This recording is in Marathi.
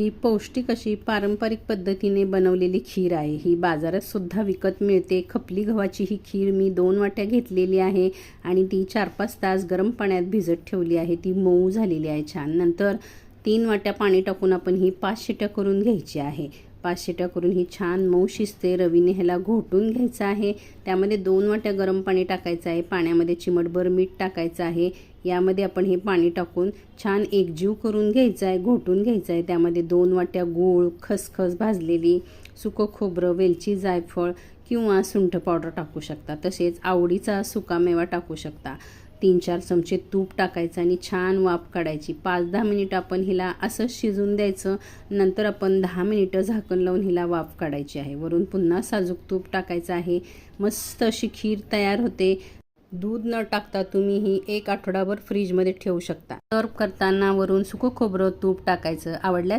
ही पौष्टिक अशी पारंपरिक पद्धतीने बनवलेली खीर आहे। ही बाजारात सुद्धा विकत मिळते। खपली गव्हाची ही खीर मी 2 वाट्या घेतलेली आहे आणि ती 4-5 तास गरम पाण्यात भिजत ठेवली आहे। ती मऊ झालेली आहे छान। नंतर 3 वाट्या पाणी टाकून आपण ही 5 शिट्या करून घ्यायची आहे। 5 शिट्या करून ही छान मऊ शिजते। रवीने ह्याला घोटून घ्यायचं आहे। त्यामध्ये 2 वाट्या गरम पाणी टाकायचं आहे। पाण्यामध्ये चिमटभर मीठ टाकायचं आहे। यामध्ये आपण हे पाणी टाकून छान एकजीव करून घ्यायचं आहे, घोटून घ्यायचं आहे। त्यामध्ये 2 वाट्या गूळ, खसखस भाजलेली, सुकं खोबरं, वेलची, जायफळ किंवा सुंठ पावडर टाकू शकता। तसेच आवडीचा सुकामेवा टाकू शकता। 3-4 चमचे तूप टाकायचं आणि छान वाफ काढायची। 5-10 मिनिट आपण हिला असंच शिजून द्यायचं। नंतर आपण 10 मिनिटं झाकण लावून हिला वाफ काढायची आहे। वरून पुन्हा साजूक तूप टाकायचं आहे। मस्त अशी खीर तयार होते। दूध न टाकता तुम्ही ही 1 आठवडाभर फ्रीजमध्ये ठेवू शकता। सर्व करताना वरून सुकं खोबरं, तूप टाकायचं। आवडल्यास